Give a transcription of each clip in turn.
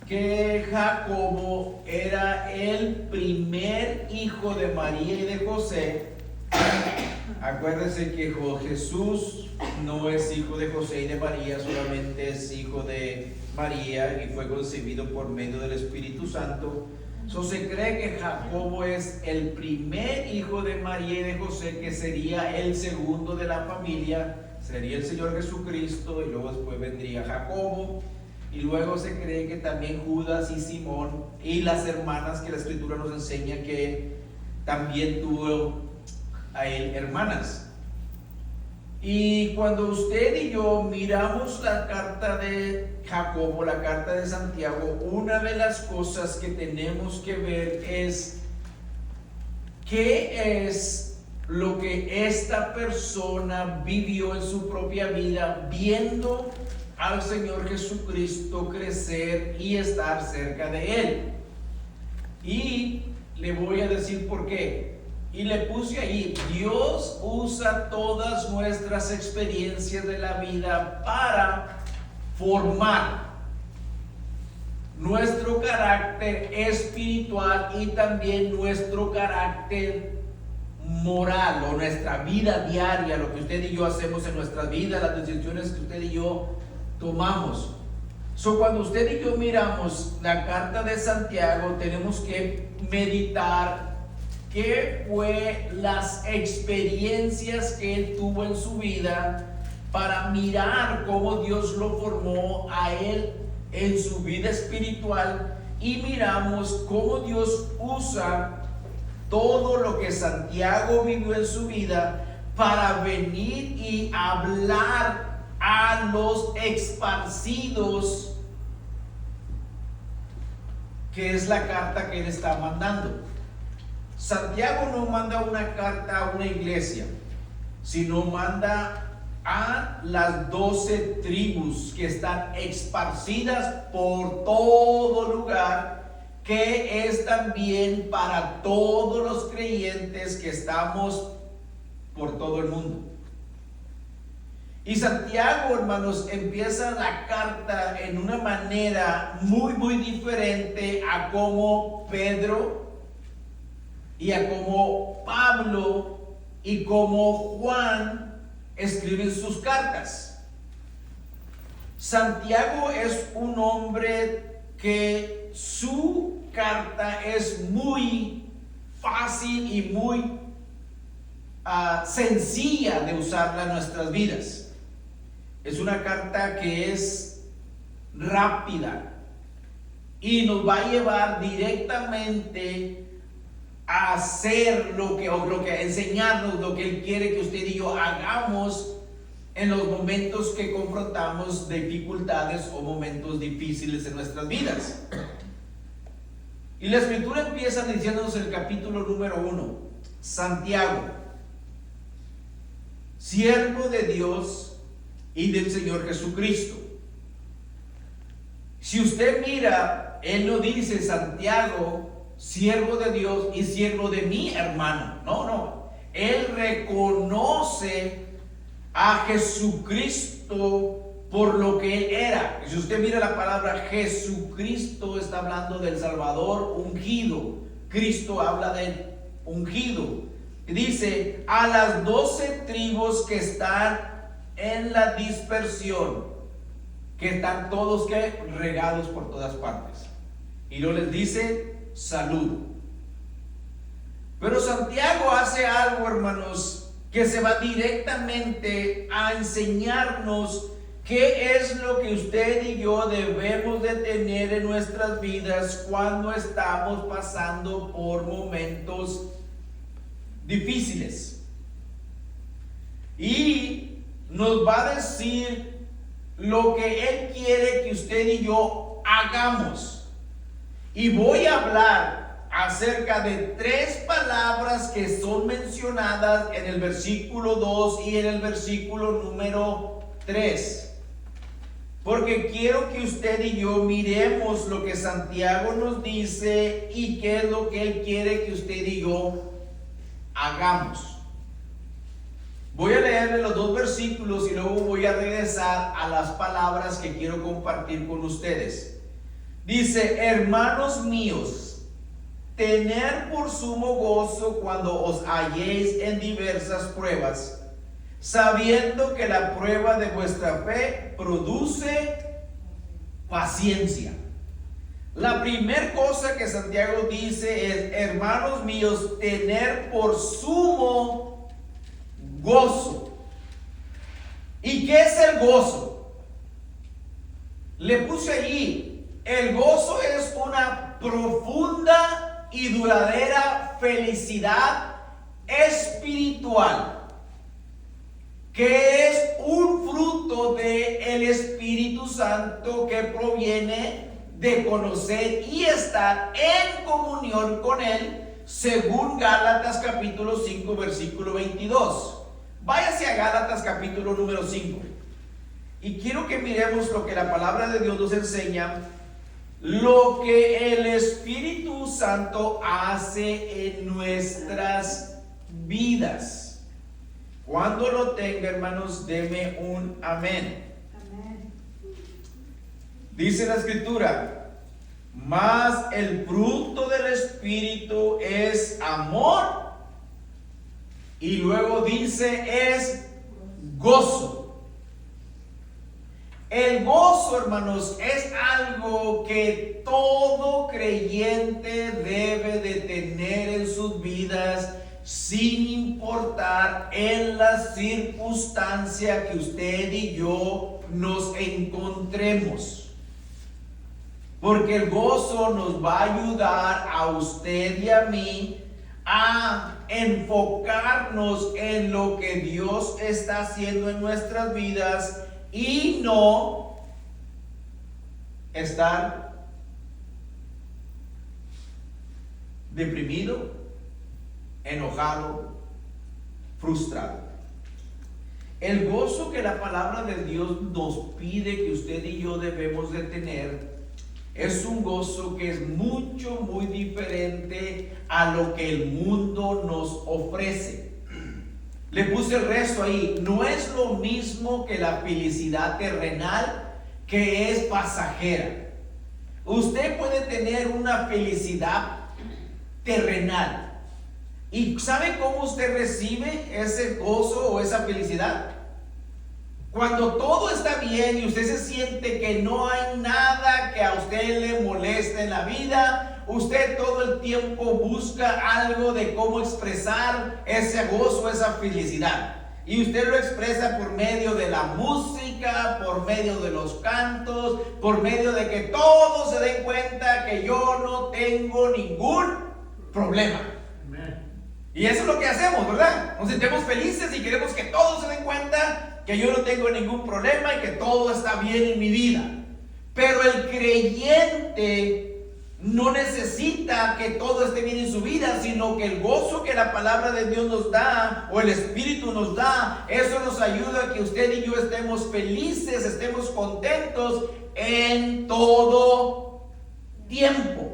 que Jacobo era el primer hijo de María y de José. Acuérdense que Jesús no es hijo de José y de María, solamente es hijo de María y fue concebido por medio del Espíritu Santo. Se cree que Jacobo es el primer hijo de María y de José, que sería el segundo de la familia, sería el Señor Jesucristo, y luego después vendría Jacobo. Y luego se cree que también Judas y Simón y las hermanas, que la Escritura nos enseña que también tuvo a él hermanas. Y cuando usted y yo miramos la carta de Jacobo, la carta de Santiago, una de las cosas que tenemos que ver es qué es lo que esta persona vivió en su propia vida, viendo al Señor Jesucristo crecer y estar cerca de Él. Y le voy a decir por qué. Y le puse ahí: Dios usa todas nuestras experiencias de la vida para formar nuestro carácter espiritual y también nuestro carácter moral, o nuestra vida diaria, lo que usted y yo hacemos en nuestra vida, las decisiones que usted y yo tomamos. Cuando usted y yo miramos la carta de Santiago, tenemos que meditar qué fue las experiencias que él tuvo en su vida, para mirar cómo Dios lo formó a él en su vida espiritual, y miramos cómo Dios usa todo lo que Santiago vivió en su vida para venir y hablar a los esparcidos, que es la carta que él está mandando. Santiago no manda una carta a una iglesia, sino manda a las 12 tribus que están esparcidas por todo lugar, que es también para todos los creyentes que estamos por todo el mundo. Y Santiago, hermanos, empieza la carta en una manera muy diferente a como Pedro y a como Pablo y como Juan escriben sus cartas. Santiago es un hombre que su carta es muy fácil y muy sencilla de usarla en nuestras vidas. Es una carta que es rápida y nos va a llevar directamente a hacer a enseñarnos lo que Él quiere que usted y yo hagamos en los momentos que confrontamos dificultades o momentos difíciles en nuestras vidas. Y la Escritura empieza diciéndonos en el capítulo número 1: Santiago, siervo de Dios y del Señor Jesucristo. Si usted mira, Él no dice Santiago, siervo de Dios y siervo de mi hermano. No. Él reconoce a Jesucristo por lo que Él era. Si usted mira la palabra Jesucristo, está hablando del Salvador ungido. Cristo habla del ungido. Dice: a las 12 tribus que están en la dispersión, que están todos regados por todas partes. Y no les dice salud. Pero Santiago hace algo, hermanos, que se va directamente a enseñarnos qué es lo que usted y yo debemos de tener en nuestras vidas cuando estamos pasando por momentos difíciles. Y nos va a decir lo que Él quiere que usted y yo hagamos. Y voy a hablar acerca de 3 palabras que son mencionadas en el versículo 2 y en el versículo número 3. Porque quiero que usted y yo miremos lo que Santiago nos dice y qué es lo que Él quiere que usted y yo hagamos. Voy a leerle los 2 versículos y luego voy a regresar a las palabras que quiero compartir con ustedes. Dice, hermanos míos, tener por sumo gozo cuando os halléis en diversas pruebas, sabiendo que la prueba de vuestra fe produce paciencia. La primera cosa que Santiago dice es, hermanos míos, tener por sumo gozo. ¿Y qué es el gozo? Le puse allí, el gozo es una profunda y duradera felicidad espiritual, que es un fruto del Espíritu Santo que proviene de conocer y estar en comunión con Él, según Gálatas capítulo 5, versículo 22. Váyase a Gálatas capítulo número 5. Y quiero que miremos lo que la palabra de Dios nos enseña, lo que el Espíritu Santo hace en nuestras vidas. Cuando lo tenga, hermanos, deme un amén. Dice la Escritura, mas el fruto del Espíritu es amor, y luego dice es gozo. El gozo, hermanos, es algo que todo creyente debe de tener en sus vidas, sin importar en la circunstancia que usted y yo nos encontremos. Porque el gozo nos va a ayudar a usted y a mí a enfocarnos en lo que Dios está haciendo en nuestras vidas y no estar deprimido, enojado, frustrado. El gozo que la palabra de Dios nos pide que usted y yo debemos de tener es un gozo que es muy diferente a lo que el mundo nos ofrece. Le puse el resto ahí. No es lo mismo que la felicidad terrenal, que es pasajera. Usted puede tener una felicidad terrenal. ¿Y sabe cómo usted recibe ese gozo o esa felicidad? Cuando todo está bien y usted se siente que no hay nada que a usted le moleste en la vida, usted todo el tiempo busca algo de cómo expresar ese gozo, esa felicidad. Y usted lo expresa por medio de la música, por medio de los cantos, por medio de que todos se den cuenta que yo no tengo ningún problema. Y eso es lo que hacemos, ¿verdad? Nos sentimos felices y queremos que todos se den cuenta que yo no tengo ningún problema y que todo está bien en mi vida. Pero el creyente no necesita que todo esté bien en su vida, sino que el gozo que la palabra de Dios nos da, o el Espíritu nos da, eso nos ayuda a que usted y yo estemos felices, estemos contentos en todo tiempo.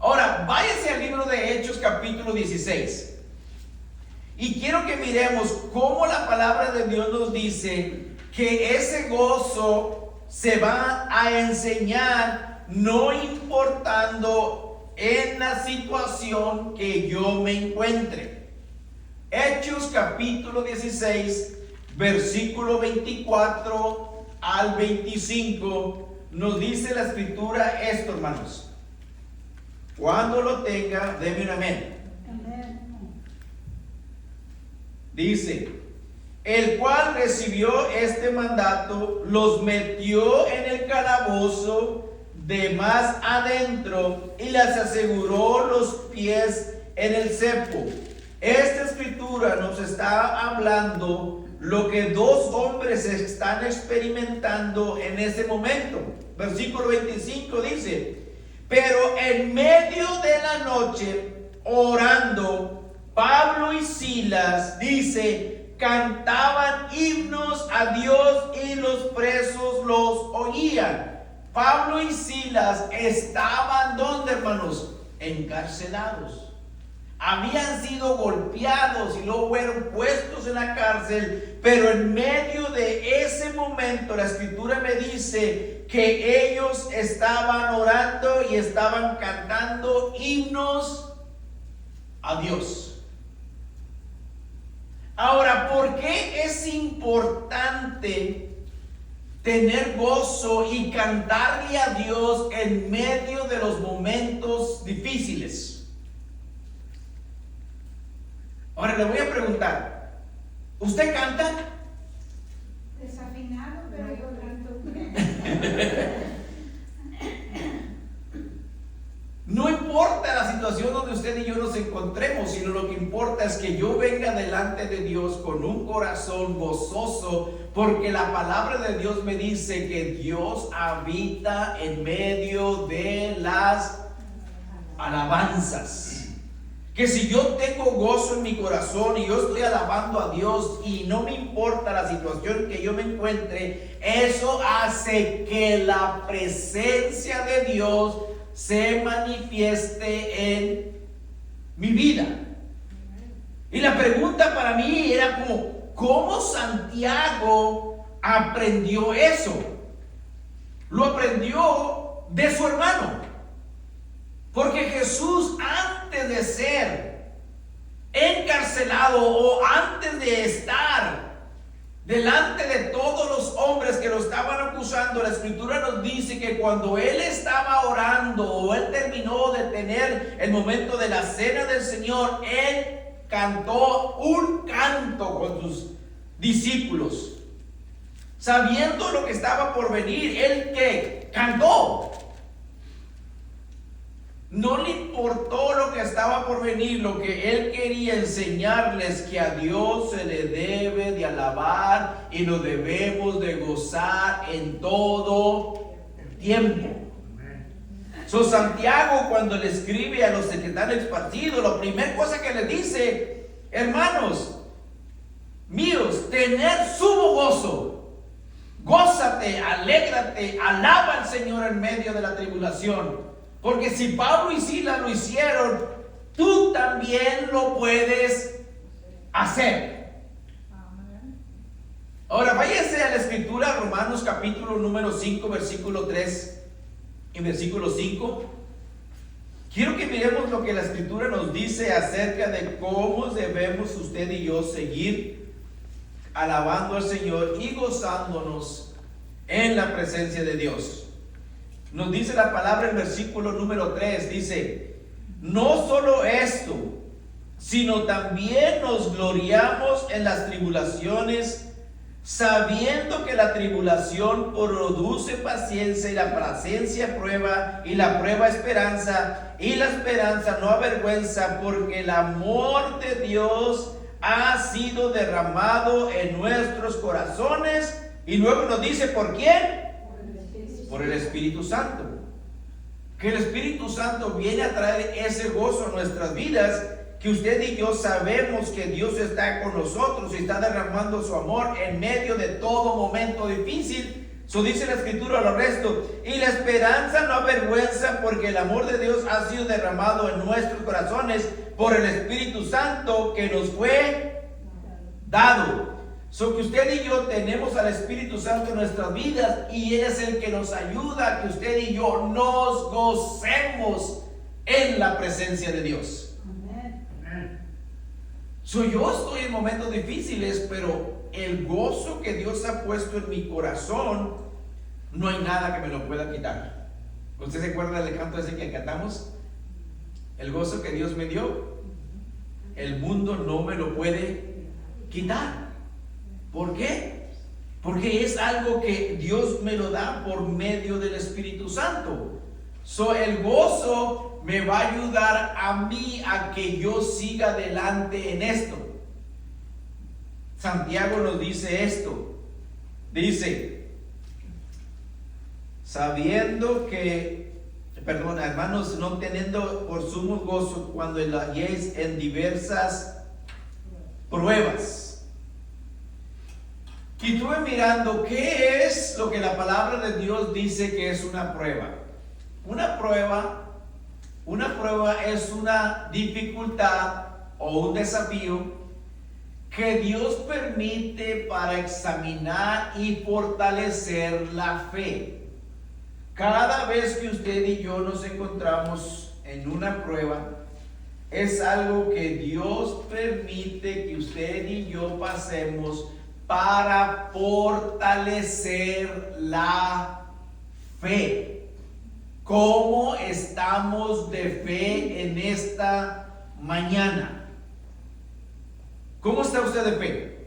Ahora, váyase al libro de Hechos capítulo 16. Y quiero que miremos cómo la palabra de Dios nos dice que ese gozo se va a enseñar no importando en la situación que yo me encuentre. Hechos capítulo 16, versículo 24 al 25, nos dice la Escritura esto, hermanos. Cuando lo tenga, denme un amén. Dice, el cual recibió este mandato, los metió en el calabozo de más adentro y les aseguró los pies en el cepo. Esta escritura nos está hablando lo que dos hombres están experimentando en ese momento. Versículo 25 dice, pero en medio de la noche, orando, Pablo y Silas, dice, cantaban himnos a Dios y los presos los oían. Pablo y Silas estaban, ¿dónde, hermanos? Encarcelados. Habían sido golpeados y luego fueron puestos en la cárcel, pero en medio de ese momento la Escritura me dice que ellos estaban orando y estaban cantando himnos a Dios. Ahora, ¿por qué es importante tener gozo y cantarle a Dios en medio de los momentos difíciles? Ahora le voy a preguntar, ¿usted canta? Desafinado, pero yo canto. No importa la situación donde usted y yo nos encontremos, sino lo que importa es que yo venga delante de Dios con un corazón gozoso, porque la palabra de Dios me dice que Dios habita en medio de las alabanzas. Que si yo tengo gozo en mi corazón y yo estoy alabando a Dios y no me importa la situación que yo me encuentre, eso hace que la presencia de Dios se manifieste en mi vida. Y la pregunta para mí era como, ¿cómo Santiago aprendió eso? Lo aprendió de su hermano. Porque Jesús, antes de ser encarcelado o antes de estar delante de todos los hombres que lo estaban acusando, la Escritura nos dice que cuando él estaba orando o él terminó de tener el momento de la cena del Señor, él cantó un canto con sus discípulos, sabiendo lo que estaba por venir. Él que cantó. No le importó lo que estaba por venir, lo que él quería enseñarles, que a Dios se le debe de alabar y lo debemos de gozar en todo tiempo. Santiago, cuando le escribe a los que están esparcidos, la primera cosa que le dice: hermanos míos, tener sumo gozo, gózate, alégrate, alaba al Señor en medio de la tribulación. Porque si Pablo y Silas lo hicieron, tú también lo puedes hacer. Ahora váyase a la Escritura, Romanos capítulo número 5, versículo 3 y versículo 5. Quiero que miremos lo que la Escritura nos dice acerca de cómo debemos usted y yo seguir alabando al Señor y gozándonos en la presencia de Dios. Nos dice la palabra en versículo número 3, dice: no solo esto, sino también nos gloriamos en las tribulaciones, sabiendo que la tribulación produce paciencia, y la paciencia prueba, y la prueba esperanza, y la esperanza no avergüenza, porque el amor de Dios ha sido derramado en nuestros corazones. Y luego nos dice: ¿por quién? Por el Espíritu Santo. Que el Espíritu Santo viene a traer ese gozo a nuestras vidas, que usted y yo sabemos que Dios está con nosotros y está derramando su amor en medio de todo momento difícil. Eso dice la Escritura, lo resto. Y la esperanza no avergüenza, porque el amor de Dios ha sido derramado en nuestros corazones por el Espíritu Santo que nos fue dado. Que usted y yo tenemos al Espíritu Santo en nuestras vidas, y Él es el que nos ayuda a que usted y yo nos gocemos en la presencia de Dios. Amén. Yo estoy en momentos difíciles, pero el gozo que Dios ha puesto en mi corazón, no hay nada que me lo pueda quitar. ¿Usted se acuerda del canto ese que cantamos? El gozo que Dios me dio, el mundo no me lo puede quitar. ¿Por qué? Porque es algo que Dios me lo da por medio del Espíritu Santo. El gozo me va a ayudar a mí a que yo siga adelante en esto. Santiago nos dice esto. Dice: sabiendo que, hermanos, no teniendo por sumo gozo cuando la halléis en diversas pruebas. Y estuve mirando qué es lo que la palabra de Dios dice que es una prueba. Una prueba es una dificultad o un desafío que Dios permite para examinar y fortalecer la fe. cada vez que usted y yo nos encontramos en una prueba, es algo que Dios permite que usted y yo pasemos para fortalecer la fe. ¿Cómo estamos de fe en esta mañana? ¿Cómo está usted de fe?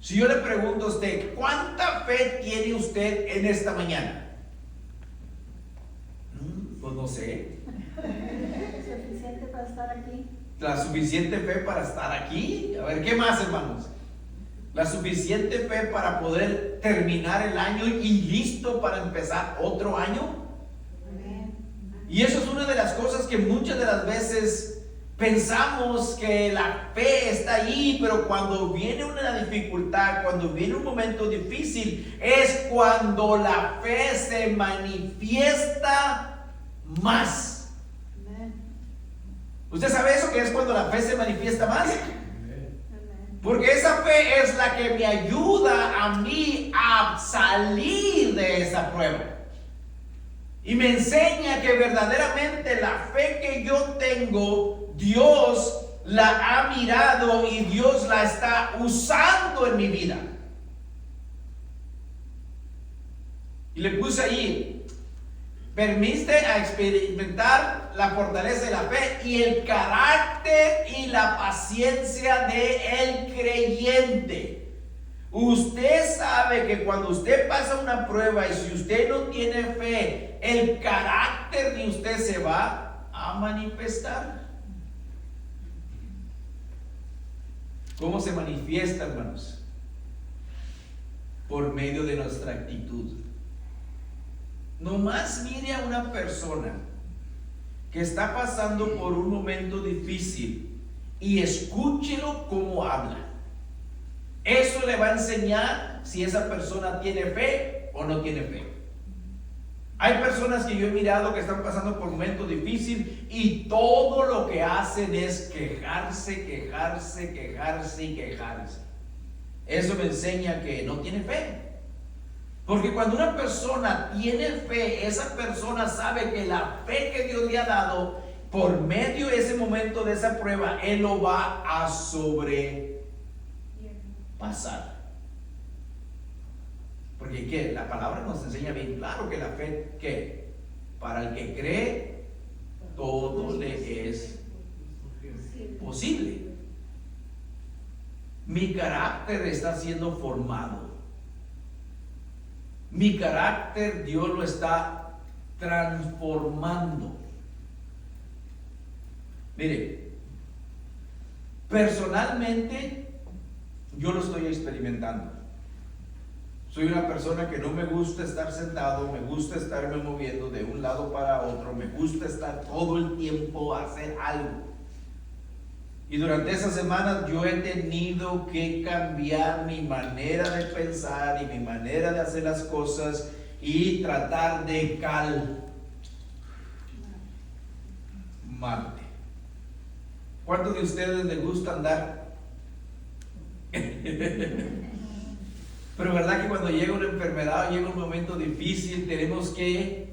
Si yo le pregunto a usted, ¿cuánta fe tiene usted en esta mañana? Pues no sé. ¿Suficiente para estar aquí? La suficiente fe para estar aquí. A ver, ¿qué más, hermanos? La suficiente fe para poder terminar el año y listo para empezar otro año. Y eso es una de las cosas que muchas de las veces pensamos que la fe está ahí, pero cuando viene una dificultad, cuando viene un momento difícil, es cuando la fe se manifiesta más. ¿Usted sabe eso? Que es cuando la fe se manifiesta más. Porque esa fe es la que me ayuda a mí a salir de esa prueba. Y me enseña que verdaderamente la fe que yo tengo, Dios la ha mirado y Dios la está usando en mi vida. Y le puse ahí, permite a experimentar la fortaleza de la fe y el carácter y la paciencia del creyente. Usted sabe que cuando usted pasa una prueba y si usted no tiene fe, el carácter de usted se va a manifestar. ¿Cómo se manifiesta, hermanos? Por medio de nuestra actitud. Nomás mire a una persona que está pasando por un momento difícil y escúchelo cómo habla. Eso le va a enseñar si esa persona tiene fe o no tiene fe. Hay personas que yo he mirado que están pasando por un momento difícil y todo lo que hacen es quejarse, quejarse, quejarse y quejarse. Eso me enseña que no tiene fe. Porque cuando una persona tiene fe, esa persona sabe que la fe que Dios le ha dado, por medio de ese momento de esa prueba, Él lo va a sobrepasar. Porque ¿qué? La palabra nos enseña bien claro que la fe, ¿qué? Para el que cree, todo le es posible. Mi carácter está siendo formado. Mi carácter Dios lo está transformando. Mire, personalmente yo lo estoy experimentando. Soy una persona que no me gusta estar sentado, me gusta estarme moviendo de un lado para otro, me gusta estar todo el tiempo a hacer algo. Y durante esas semanas yo he tenido que cambiar mi manera de pensar y mi manera de hacer las cosas y tratar de calmarte. ¿Cuántos de ustedes les gusta andar? Pero verdad que cuando llega una enfermedad o llega un momento difícil tenemos que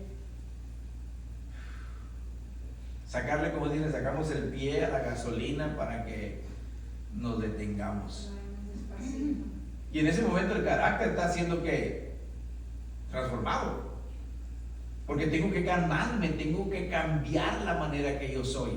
sacarle, como dicen, sacamos el pie a la gasolina para que nos detengamos. Y en ese momento el carácter está siendo que transformado. Porque tengo que calmarme, tengo que cambiar la manera que yo soy.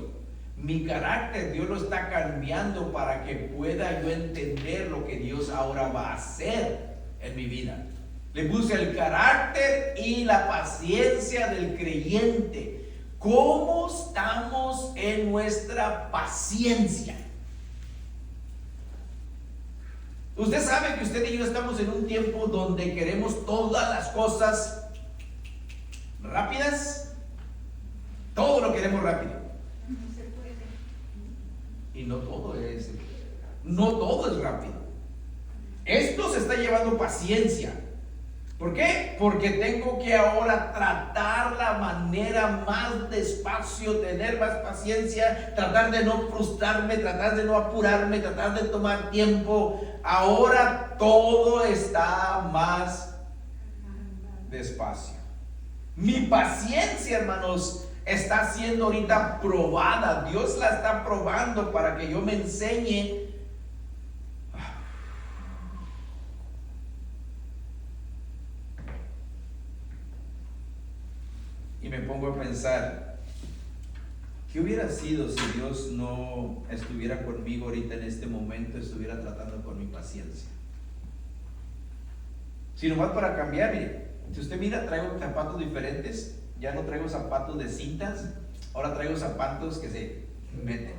Mi carácter Dios lo está cambiando para que pueda yo entender lo que Dios ahora va a hacer en mi vida. Le puse el carácter y la paciencia del creyente. ¿Cómo estamos en nuestra paciencia? Usted sabe que usted y yo estamos en un tiempo donde queremos todas las cosas rápidas. Todo lo queremos rápido. Y no todo es rápido. Esto se está llevando paciencia. ¿Por qué? Porque tengo que ahora tratar la manera más despacio, tener más paciencia, tratar de no frustrarme, tratar de no apurarme, tratar de tomar tiempo. Ahora todo está más despacio. Mi paciencia, hermanos, está siendo ahorita probada. Dios la está probando para que yo me enseñe. Y me pongo a pensar, ¿qué hubiera sido si Dios no estuviera conmigo ahorita en este momento, estuviera tratando con mi paciencia? Si nomás para cambiar, mire, si usted mira, traigo zapatos diferentes. Ya no traigo zapatos de cintas, ahora traigo zapatos que se meten.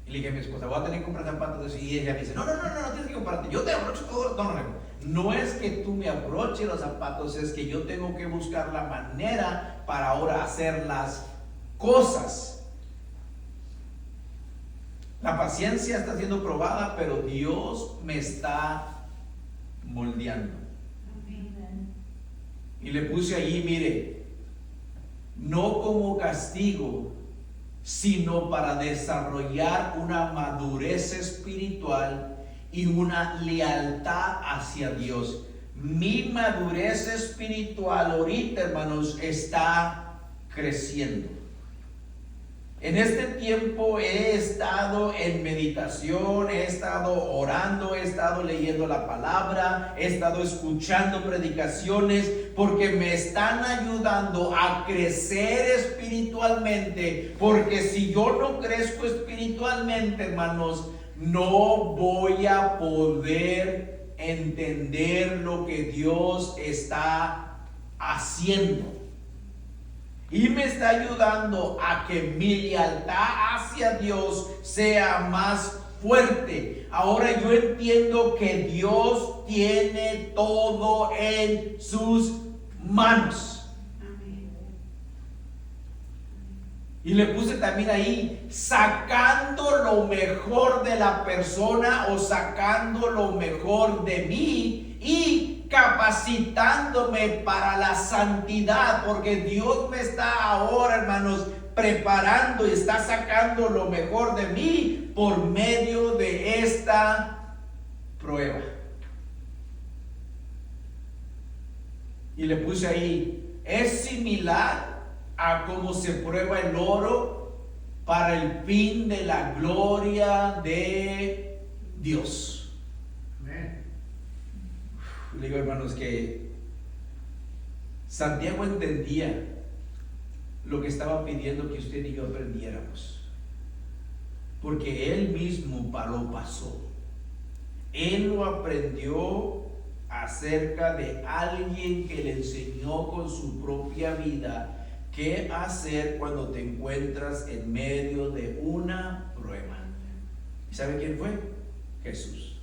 Y le dije a mi esposa, voy a tener que comprar zapatos de eso. Y ella me dice, no tienes que comprarte. Yo te abrocho todo. No es que tú me abroches los zapatos, es que yo tengo que buscar la manera para ahora hacer las cosas. La paciencia está siendo probada, pero Dios me está moldeando. Y le puse allí, mire, no como castigo, sino para desarrollar una madurez espiritual y una lealtad hacia Dios. Mi madurez espiritual ahorita, hermanos, está creciendo. En este tiempo he estado en meditación, he estado orando, he estado leyendo la palabra, he estado escuchando predicaciones, porque me están ayudando a crecer espiritualmente. Porque si yo no crezco espiritualmente, hermanos, no voy a poder entender lo que Dios está haciendo. Y me está ayudando a que mi lealtad hacia Dios sea más fuerte. Ahora yo entiendo que Dios tiene todo en sus manos. Y le puse también ahí, sacando lo mejor de la persona o sacando lo mejor de mí y capacitándome para la santidad, porque Dios me está ahora, hermanos, preparando y está sacando lo mejor de mí por medio de esta prueba. Y le puse ahí, es similar a cómo se prueba el oro para el fin de la gloria de Dios. Le digo, hermanos, que Santiago entendía lo que estaba pidiendo que usted y yo aprendiéramos, porque él mismo lo pasó. Él lo aprendió acerca de alguien que le enseñó con su propia vida qué hacer cuando te encuentras en medio de una prueba. ¿Y sabe quién fue? Jesús.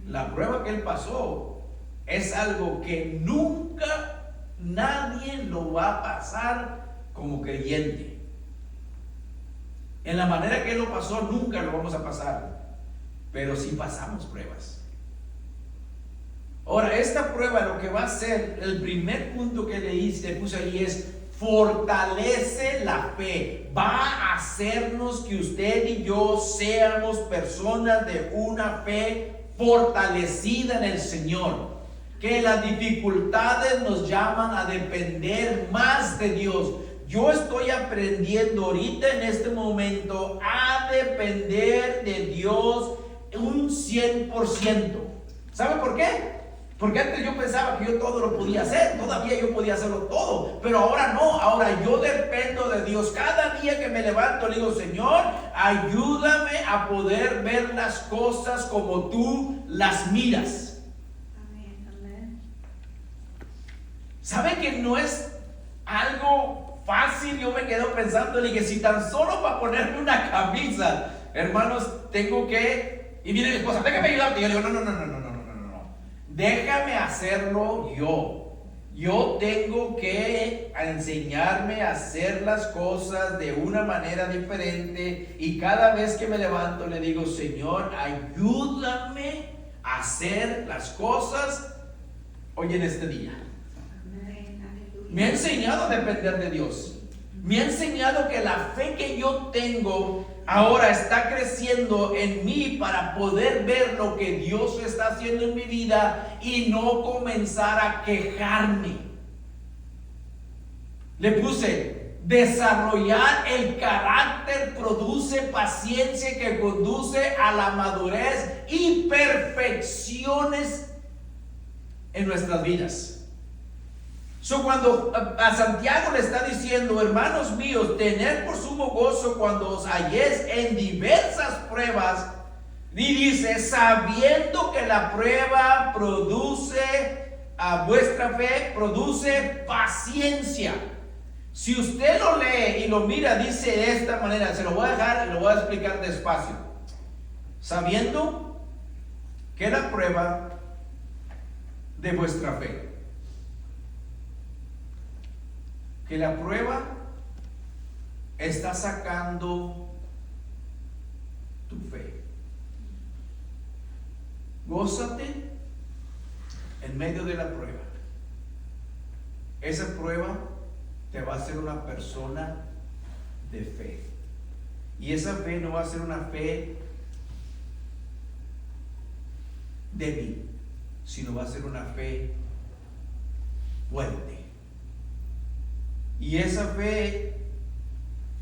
La prueba que él pasó es algo que nunca nadie lo va a pasar como creyente. En la manera que él lo pasó, nunca lo vamos a pasar, pero sí pasamos pruebas. Ahora, esta prueba lo que va a hacer, el primer punto que le puse ahí es, fortalece la fe. Va a hacernos que usted y yo seamos personas de una fe fortalecida en el Señor. Que las dificultades nos llaman a depender más de Dios. Yo estoy aprendiendo ahorita en este momento a depender de Dios un 100%. ¿Sabe por qué? Porque antes yo pensaba que yo todo lo podía hacer, todavía yo podía hacerlo todo, pero ahora no, ahora yo dependo de Dios. Cada día que me levanto le digo, Señor, ayúdame a poder ver las cosas como tú las miras. Amén. ¿Sabe que no es algo fácil? Yo me quedo pensando, le dije, si tan solo para ponerme una camisa, hermanos, tengo que, y viene mi esposa, déjame ayudarte, y yo le digo, no. Déjame hacerlo yo. Yo tengo que enseñarme a hacer las cosas de una manera diferente. Y cada vez que me levanto le digo, Señor, ayúdame a hacer las cosas hoy en este día. Me ha enseñado a depender de Dios. Me ha enseñado que la fe que yo tengo ahora está creciendo en mí para poder ver lo que Dios está haciendo en mi vida y no comenzar a quejarme. Le puse, desarrollar el carácter produce paciencia que conduce a la madurez y perfecciones en nuestras vidas. Cuando a Santiago le está diciendo, hermanos míos, tener por sumo gozo cuando os halléis en diversas pruebas, y dice, sabiendo que la prueba produce a vuestra fe, produce paciencia. Si usted lo lee y lo mira, dice de esta manera, se lo voy a dejar y lo voy a explicar despacio. Sabiendo que la prueba de vuestra fe, que la prueba está sacando tu fe. Gózate en medio de la prueba. Esa prueba te va a hacer una persona de fe. Y esa fe no va a ser una fe débil, sino va a ser una fe fuerte. Y esa fe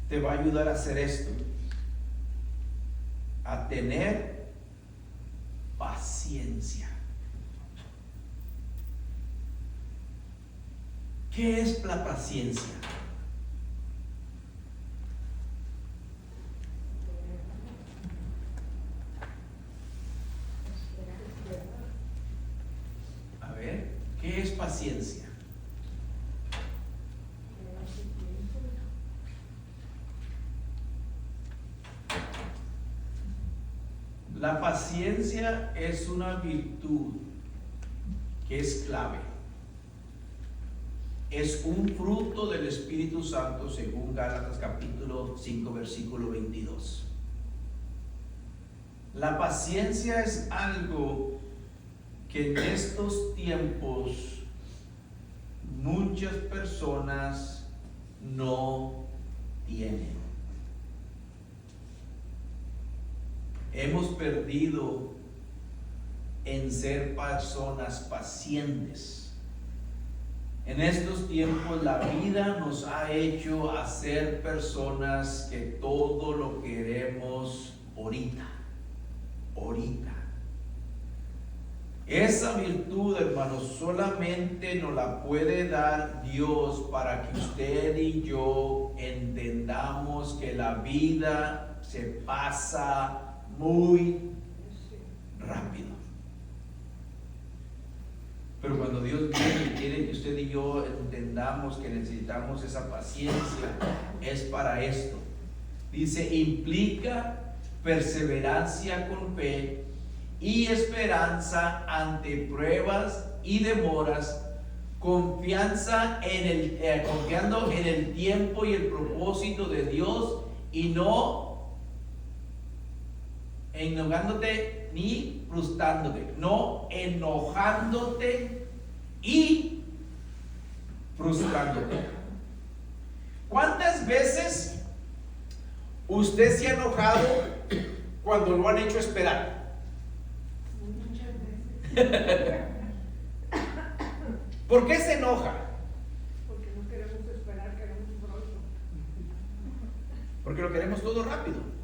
te va a ayudar a hacer esto, a tener paciencia. ¿Qué es la paciencia? A ver, ¿qué es paciencia? La paciencia es una virtud que es clave. Es un fruto del Espíritu Santo según Gálatas capítulo 5 versículo 22. La paciencia es algo que en estos tiempos muchas personas no tienen. Hemos perdido en ser personas pacientes. En estos tiempos la vida nos ha hecho a ser personas que todo lo queremos ahorita. Esa virtud, hermanos, solamente nos la puede dar Dios para que usted y yo entendamos que la vida se pasa muy rápido. Pero cuando Dios viene y quiere que usted y yo entendamos que necesitamos esa paciencia, es para esto. Dice, implica perseverancia con fe y esperanza ante pruebas y demoras, confianza confiando en el tiempo y el propósito de Dios y no enojándote ni frustrándote, no enojándote y frustrándote. ¿Cuántas veces usted se ha enojado cuando lo han hecho esperar? Muchas veces. ¿Por qué se enoja? Porque no queremos esperar, queremos pronto. Porque lo queremos todo rápido.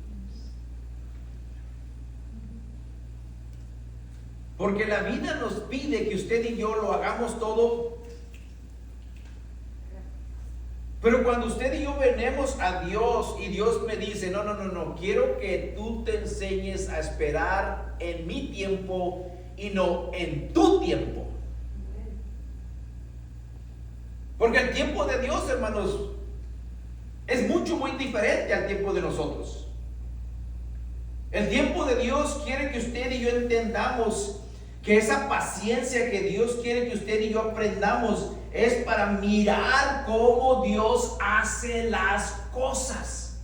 Porque la vida nos pide que usted y yo lo hagamos todo. Pero cuando usted y yo venimos a Dios y Dios me dice, no, quiero que tú te enseñes a esperar en mi tiempo y no en tu tiempo. Porque el tiempo de Dios, hermanos, es muy diferente al tiempo de nosotros. El tiempo de Dios quiere que usted y yo entendamos que esa paciencia que Dios quiere que usted y yo aprendamos es para mirar cómo Dios hace las cosas.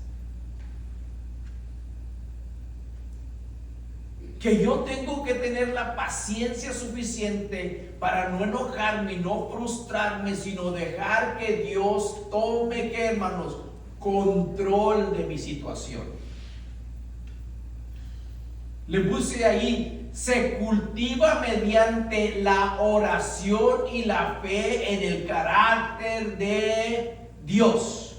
Que yo tengo que tener la paciencia suficiente para no enojarme y no frustrarme, sino dejar que Dios tome, ¿qué, hermanos? Control de mi situación. Le puse ahí, se cultiva mediante la oración y la fe en el carácter de Dios.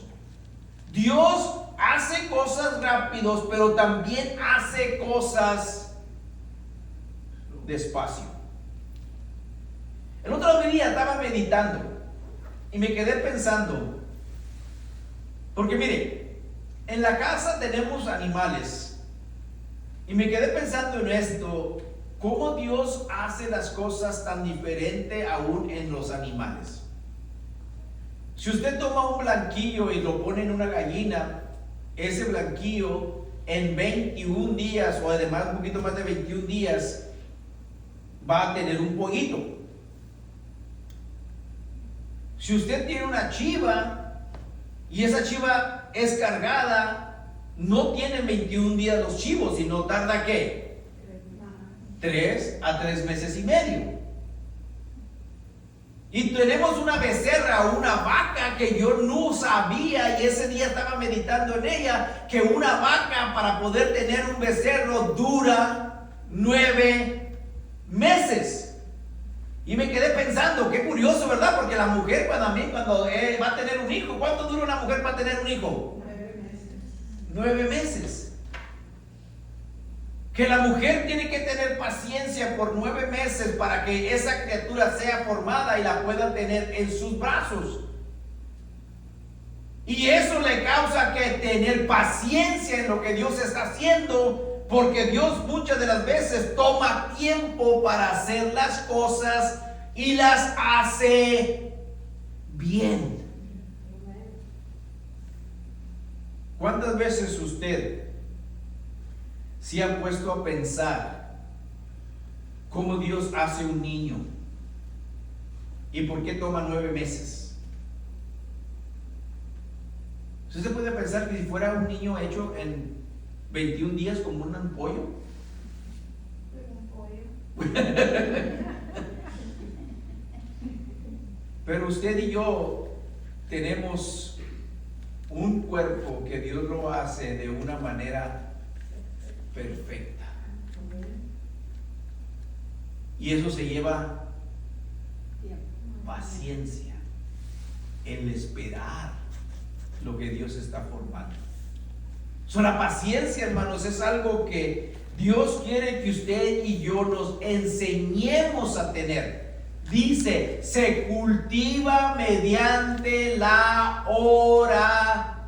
Dios hace cosas rápidos, pero también hace cosas despacio. El otro día estaba meditando y me quedé pensando, porque mire, en la casa tenemos animales. Y me quedé pensando en esto, cómo Dios hace las cosas tan diferente aún en los animales. Si usted toma un blanquillo y lo pone en una gallina, ese blanquillo en 21 días o además un poquito más de 21 días va a tener un pollito. Si usted tiene una chiva y esa chiva es cargada, no tienen 21 días los chivos, sino tarda ¿qué? 3 a 3 meses y medio. Y tenemos una becerra, una vaca que yo no sabía, y ese día estaba meditando en ella, que una vaca para poder tener un becerro dura 9 meses. Y me quedé pensando, qué curioso, ¿verdad? Porque la mujer cuando va a tener un hijo, ¿cuánto dura una mujer para tener un hijo? 9 meses. Que la mujer tiene que tener paciencia por 9 meses para que esa criatura sea formada y la pueda tener en sus brazos. Y eso le causa que tener paciencia en lo que Dios está haciendo, porque Dios muchas de las veces toma tiempo para hacer las cosas y las hace bien. ¿Cuántas veces usted se ha puesto a pensar cómo Dios hace un niño y por qué toma 9 meses? ¿Usted se puede pensar que si fuera un niño hecho en 21 días como un pollo? Pero usted y yo tenemos un cuerpo que Dios lo hace de una manera perfecta. Y eso se lleva paciencia, el esperar lo que Dios está formando. La paciencia, hermanos, es algo que Dios quiere que usted y yo nos enseñemos a tener. Dice, se cultiva mediante la oración.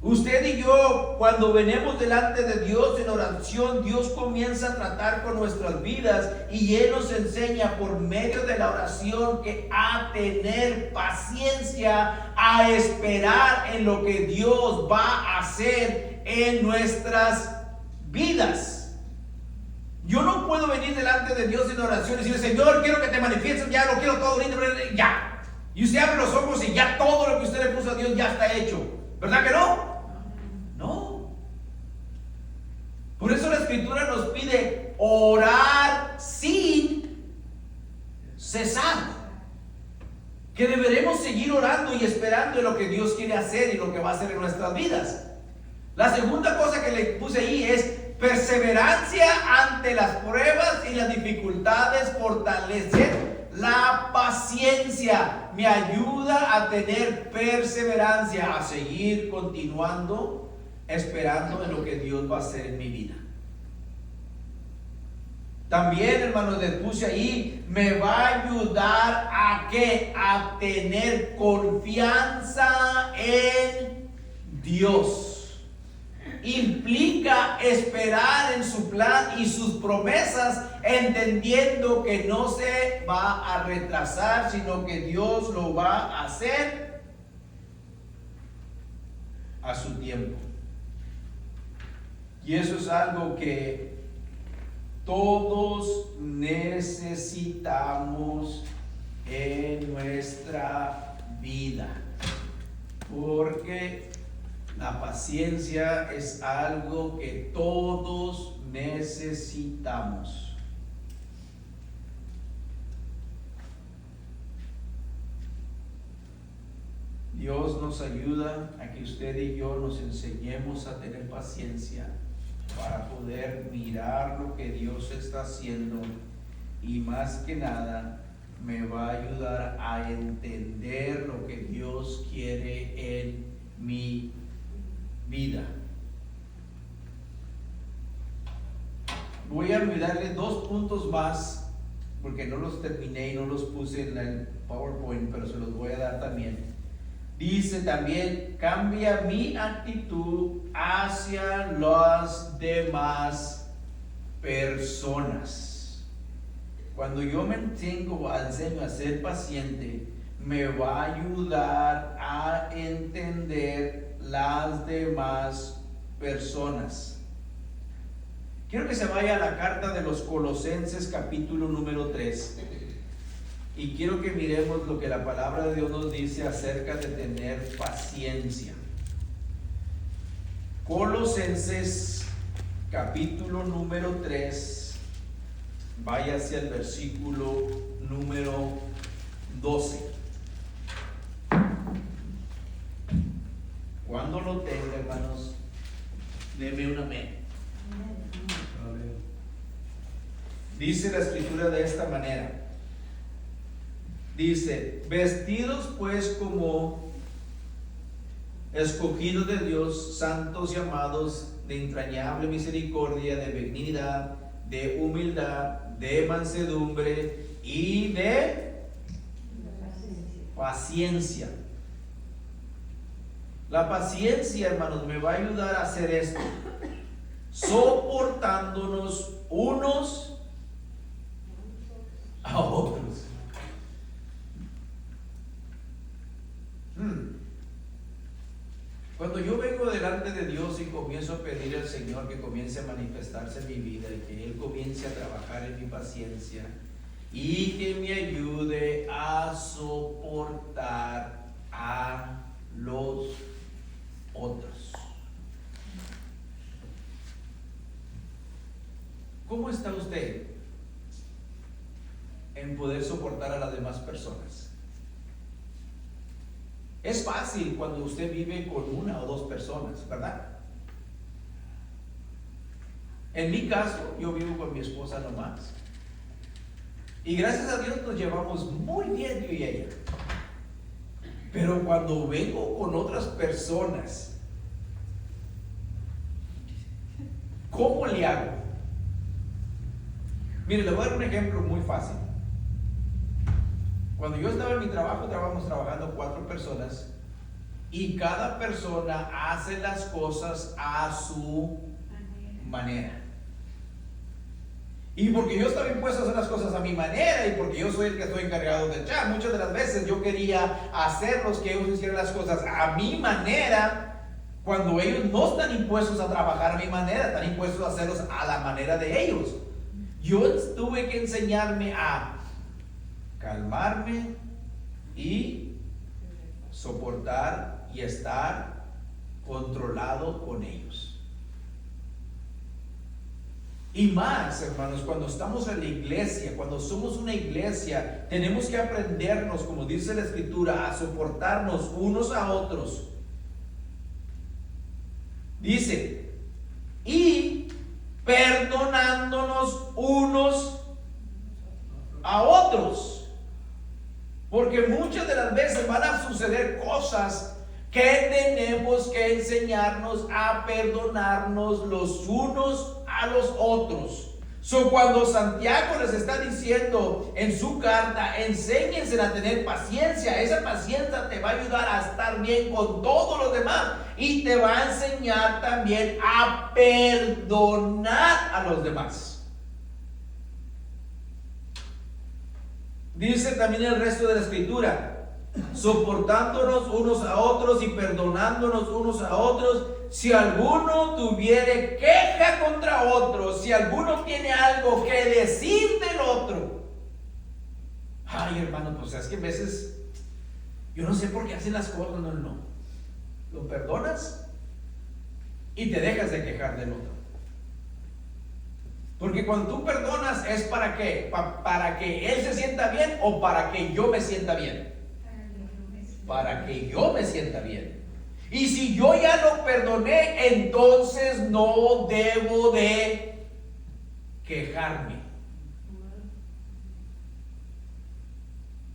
Usted y yo, cuando venimos delante de Dios en oración, Dios comienza a tratar con nuestras vidas y Él nos enseña por medio de la oración que a tener paciencia, a esperar en lo que Dios va a hacer en nuestras vidas. Yo no puedo venir delante de Dios en oración y decirle, Señor, quiero que te manifiestes, ya lo quiero todo ahorita, ya. Y usted abre los ojos y ya todo lo que usted le puso a Dios ya está hecho. ¿Verdad que no? No. Por eso la Escritura nos pide orar sin cesar. Que deberemos seguir orando y esperando en lo que Dios quiere hacer y lo que va a hacer en nuestras vidas. La segunda cosa que le puse ahí es perseverancia ante las pruebas y las dificultades, fortalecer la paciencia. Me ayuda a tener perseverancia, a seguir continuando, esperando en lo que Dios va a hacer en mi vida. También, hermanos, les puse ahí, me va a ayudar a ¿qué? A tener confianza en Dios. Implica esperar en su plan y sus promesas, entendiendo que no se va a retrasar, sino que Dios lo va a hacer a su tiempo. Y eso es algo que todos necesitamos en nuestra vida, porque la paciencia es algo que todos necesitamos. Dios nos ayuda a que usted y yo nos enseñemos a tener paciencia para poder mirar lo que Dios está haciendo, y más que nada me va a ayudar a entender lo que Dios quiere en mi vida. Voy a olvidarle 2 puntos más porque no los terminé y no los puse en el PowerPoint, pero se los voy a dar también. Dice también: cambia mi actitud hacia las demás personas. Cuando yo me enseño a ser paciente, me va a ayudar a entender las demás personas. Quiero que se vaya a la carta de los Colosenses, capítulo número 3. Y quiero que miremos lo que la palabra de Dios nos dice acerca de tener paciencia. Colosenses, capítulo número 3. Vaya hacia el versículo número 12. Cuando lo tenga, hermanos, deme un amén. Dice la escritura de esta manera. Dice: vestidos pues como escogidos de Dios, santos y amados, de entrañable misericordia, de benignidad, de humildad, de mansedumbre y de paciencia. La paciencia, hermanos, me va a ayudar a hacer esto: soportándonos unos a otros. Cuando yo vengo delante de Dios y comienzo a pedir al Señor que comience a manifestarse en mi vida y que Él comience a trabajar en mi paciencia y que me ayude a soportar a los otros. ¿Cómo está usted en poder soportar a las demás personas? Es fácil cuando usted vive con 1 o 2 personas, ¿verdad? En mi caso, yo vivo con mi esposa nomás. Y gracias a Dios nos llevamos muy bien yo y ella. Pero cuando vengo con otras personas, ¿cómo le hago? Mire, le voy a dar un ejemplo muy fácil. Cuando yo estaba en mi trabajo, estábamos trabajando 4 personas y cada persona hace las cosas a su manera. Y porque yo estaba impuesto a hacer las cosas a mi manera y porque yo soy el que estoy encargado de echar, muchas de las veces yo quería hacerlos que ellos hicieran las cosas a mi manera, cuando ellos no están impuestos a trabajar a mi manera, están impuestos a hacerlos a la manera de ellos. Yo tuve que enseñarme a calmarme y soportar y estar controlado con ellos. Y más, hermanos, cuando estamos en la iglesia, cuando somos una iglesia, tenemos que aprendernos, como dice la escritura, a soportarnos unos a otros. Dice: y perdonándonos unos a otros. Porque muchas de las veces van a suceder cosas que tenemos que enseñarnos a perdonarnos los unos a los otros. Cuando Santiago les está diciendo en su carta: enséñense a tener paciencia, esa paciencia te va a ayudar a estar bien con todos los demás y te va a enseñar también a perdonar a los demás. Dice también el resto de la escritura: soportándonos unos a otros y perdonándonos unos a otros, si alguno tuviere queja contra otro, si alguno tiene algo que decir del otro. Ay, hermano, pues es que a veces yo no sé por qué hacen las cosas. No. Lo perdonas y te dejas de quejar del otro. Porque cuando tú perdonas, ¿es para qué? ¿Para que él se sienta bien o para que yo me sienta bien? Para que yo me sienta bien. Y si yo ya lo perdoné, entonces no debo de quejarme.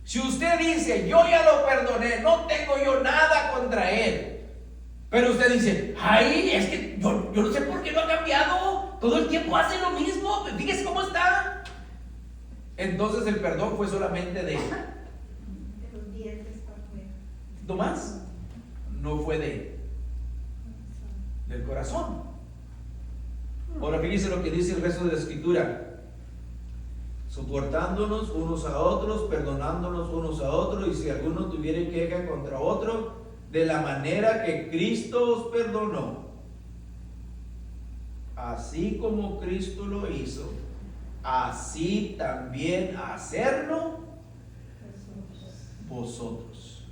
Si usted dice, yo ya lo perdoné, no tengo yo nada contra él, pero usted dice, ay, es que yo no sé por qué no ha cambiado, todo el tiempo hace lo mismo, fíjese cómo está. Entonces el perdón fue solamente de los dientes para afuera. no más, no fue del corazón. Ahora fíjese lo que dice el resto de la escritura: soportándonos unos a otros, perdonándonos unos a otros, y si alguno tuviera queja contra otro, de la manera que Cristo os perdonó, así como Cristo lo hizo, así también hacerlo vosotros.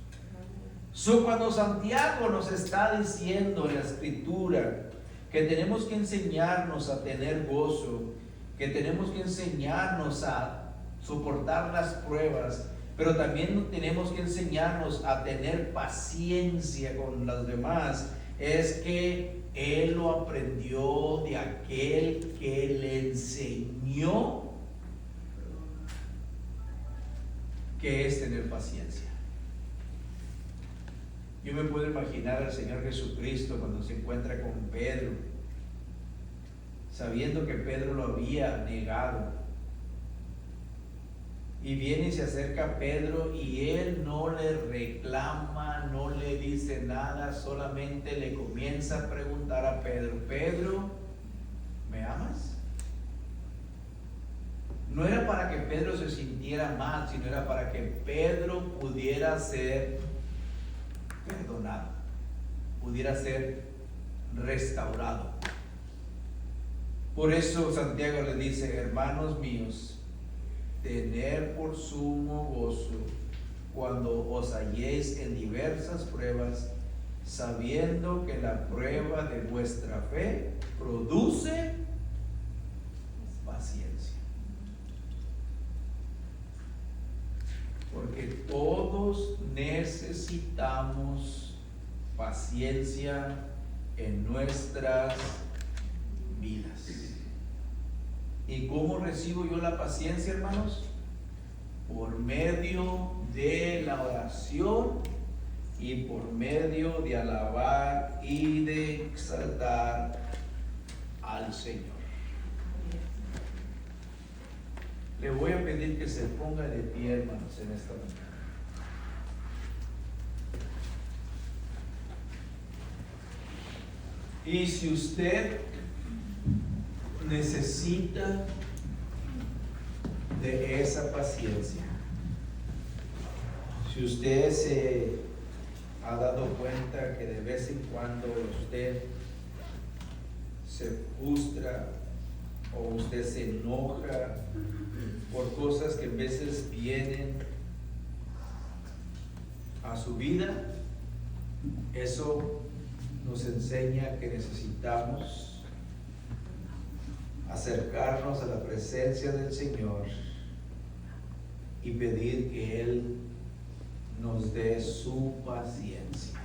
Cuando Santiago nos está diciendo en la escritura que tenemos que enseñarnos a tener gozo, que tenemos que enseñarnos a soportar las pruebas, pero también tenemos que enseñarnos a tener paciencia con los demás, es que él lo aprendió de aquel que le enseñó que es tener paciencia. Yo me puedo imaginar al Señor Jesucristo cuando se encuentra con Pedro, sabiendo que Pedro lo había negado. Y viene y se acerca a Pedro y él no le reclama, no le dice nada, solamente le comienza a preguntar a Pedro, Pedro, ¿me amas? No era para que Pedro se sintiera mal, sino era para que Pedro pudiera ser perdonado, pudiera ser restaurado. Por eso Santiago le dice, hermanos míos, tener por sumo gozo cuando os halléis en diversas pruebas, sabiendo que la prueba de vuestra fe produce paciencia. Porque todos necesitamos paciencia en nuestras vidas. ¿Y cómo recibo yo la paciencia, hermanos? Por medio de la oración y por medio de alabar y de exaltar al Señor. Le voy a pedir que se ponga de pie, hermanos, en esta mañana. Y si usted necesita de esa paciencia, si usted se ha dado cuenta que de vez en cuando usted se frustra o usted se enoja por cosas que a veces vienen a su vida, eso nos enseña que necesitamos acercarnos a la presencia del Señor y pedir que Él nos dé su paciencia.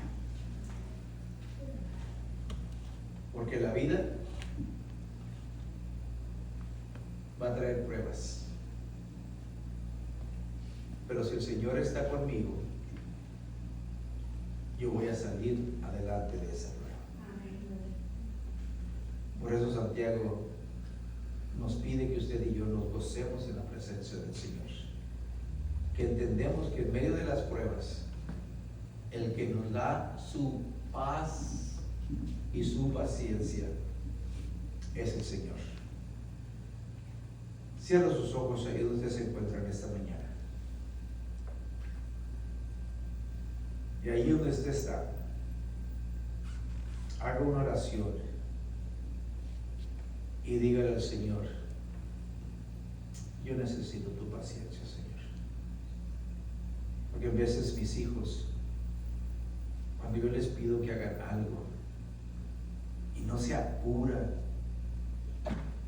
Porque la vida va a traer pruebas. Pero si el Señor está conmigo, yo voy a salir adelante de esa prueba. Por eso Santiago nos pide que usted y yo nos gocemos en la presencia del Señor. Que entendemos que en medio de las pruebas, el que nos da su paz y su paciencia es el Señor. Cierra sus ojos ahí donde usted se encuentra en esta mañana. Y ahí donde usted está, haga una oración y dígale al Señor, yo necesito tu paciencia, Señor. Porque a veces mis hijos, cuando yo les pido que hagan algo y no se apuran,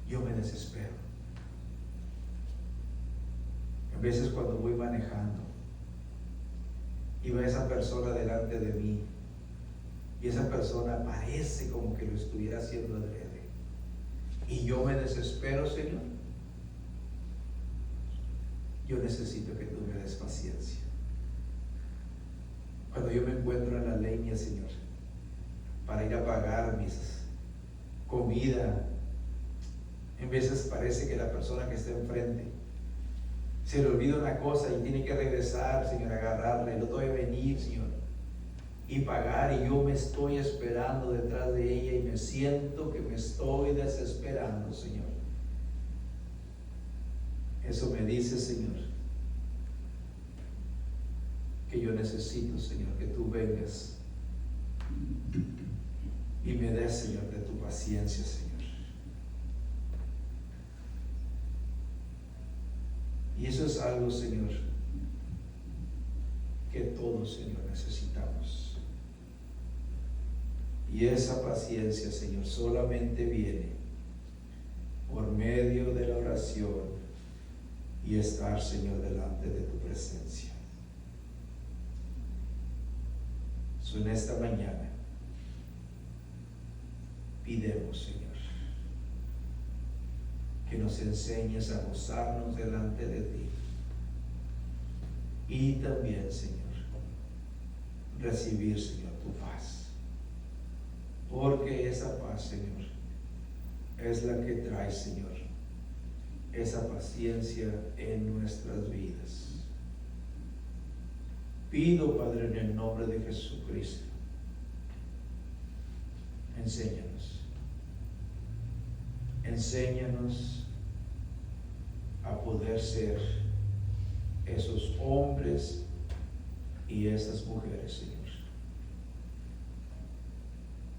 yo me desespero. A veces cuando voy manejando y veo a esa persona delante de mí y esa persona parece como que lo estuviera haciendo adrede, y yo me desespero, Señor, yo necesito que tú me des paciencia. Cuando yo me encuentro en la leña, Señor, para ir a pagar mis comida, en veces parece que la persona que está enfrente se le olvida una cosa y tiene que regresar, Señor, a agarrarla, y no voy a venir, Señor, y pagar, y yo me estoy esperando detrás de ella y me siento que me estoy desesperando, Señor. Eso me dice, Señor, que yo necesito, Señor, que tú vengas y me des, Señor, de tu paciencia, Señor. Y eso es algo, Señor, que todos, Señor, necesitamos. Y esa paciencia, Señor, solamente viene por medio de la oración y estar, Señor, delante de tu presencia. En esta mañana pidemos, Señor, que nos enseñes a gozarnos delante de ti, y también, Señor, recibir, Señor, tu paz, porque esa paz, Señor, es la que trae, Señor, esa paciencia en nuestras vidas. Pido, Padre, en el nombre de Jesucristo, enséñanos a poder ser esos hombres y esas mujeres, Señor,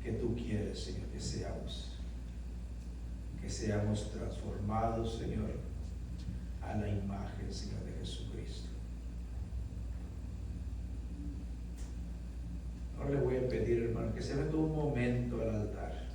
que tú quieres, Señor, que seamos transformados, Señor, a la imagen, Señor, de Jesucristo. Ahora le voy a pedir, hermano, que se venga un momento a la